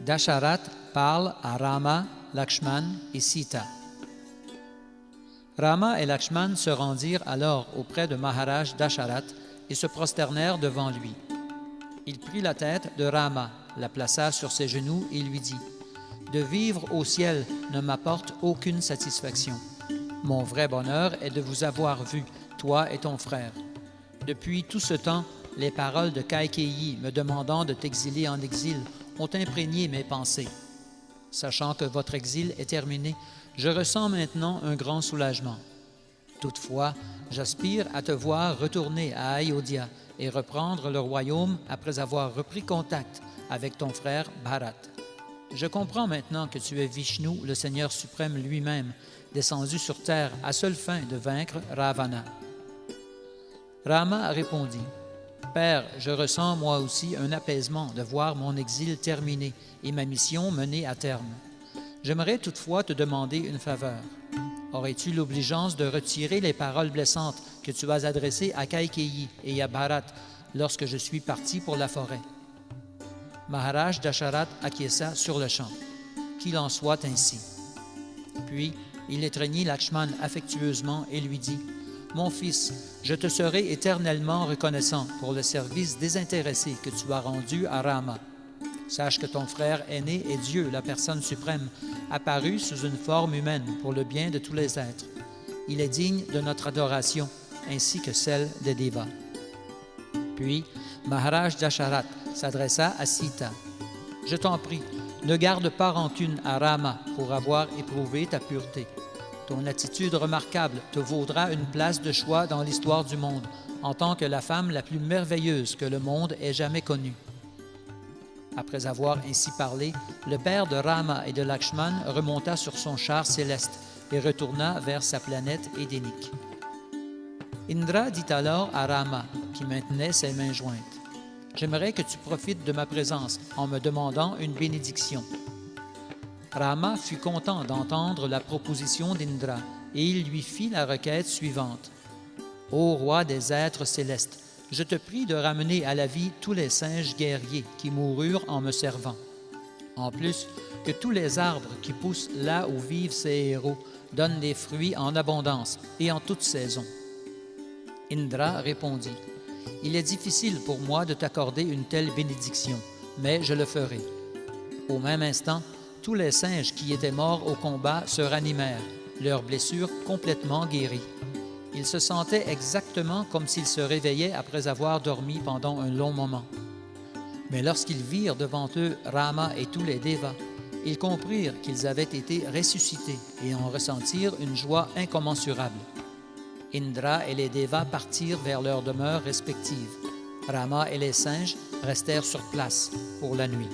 Dasharat parle à Rama, Lakshman et Sita. Rama et Lakshman se rendirent alors auprès de Maharaj Dasharat et se prosternèrent devant lui. Il prit la tête de Rama, la plaça sur ses genoux et lui dit « De vivre au ciel ne m'apporte aucune satisfaction. Mon vrai bonheur est de vous avoir vus, toi et ton frère. Depuis tout ce temps, les paroles de Kaikeyi me demandant de t'exiler en exil ont imprégné mes pensées. Sachant que votre exil est terminé, je ressens maintenant un grand soulagement. Toutefois, j'aspire à te voir retourner à Ayodhya et reprendre le royaume après avoir repris contact avec ton frère Bharat. Je comprends maintenant que tu es Vishnu, le Seigneur suprême lui-même, descendu sur terre à seule fin de vaincre Ravana. » Rama répondit « Père, je ressens moi aussi un apaisement de voir mon exil terminé et ma mission menée à terme. J'aimerais toutefois te demander une faveur. Aurais-tu l'obligeance de retirer les paroles blessantes que tu as adressées à Kaikeyi et à Bharat lorsque je suis parti pour la forêt? » Maharaj Dasharat acquiesça sur le champ. Qu'il en soit ainsi. Puis, il étreignit Lakshman affectueusement et lui dit « Mon fils, je te serai éternellement reconnaissant pour le service désintéressé que tu as rendu à Rama. Sache que ton frère aîné est Dieu, la personne suprême, apparu sous une forme humaine pour le bien de tous les êtres. Il est digne de notre adoration, ainsi que celle des Devas. » Puis, Maharaj Dasharat s'adressa à Sita. « Je t'en prie, ne garde pas rancune à Rama pour avoir éprouvé ta pureté. Ton attitude remarquable te vaudra une place de choix dans l'histoire du monde, en tant que la femme la plus merveilleuse que le monde ait jamais connue. » Après avoir ainsi parlé, le père de Rama et de Lakshman remonta sur son char céleste et retourna vers sa planète édénique. Indra dit alors à Rama, qui maintenait ses mains jointes, « J'aimerais que tu profites de ma présence en me demandant une bénédiction. » Rama fut content d'entendre la proposition d'Indra et il lui fit la requête suivante. « Ô roi des êtres célestes, je te prie de ramener à la vie tous les singes guerriers qui moururent en me servant. En plus, que tous les arbres qui poussent là où vivent ces héros donnent des fruits en abondance et en toute saison. » Indra répondit, « Il est difficile pour moi de t'accorder une telle bénédiction, mais je le ferai. » Au même instant, tous les singes qui étaient morts au combat se ranimèrent, leurs blessures complètement guéries. Ils se sentaient exactement comme s'ils se réveillaient après avoir dormi pendant un long moment. Mais lorsqu'ils virent devant eux Rama et tous les Devas, ils comprirent qu'ils avaient été ressuscités et en ressentirent une joie incommensurable. Indra et les Devas partirent vers leurs demeures respectives. Rama et les singes restèrent sur place pour la nuit.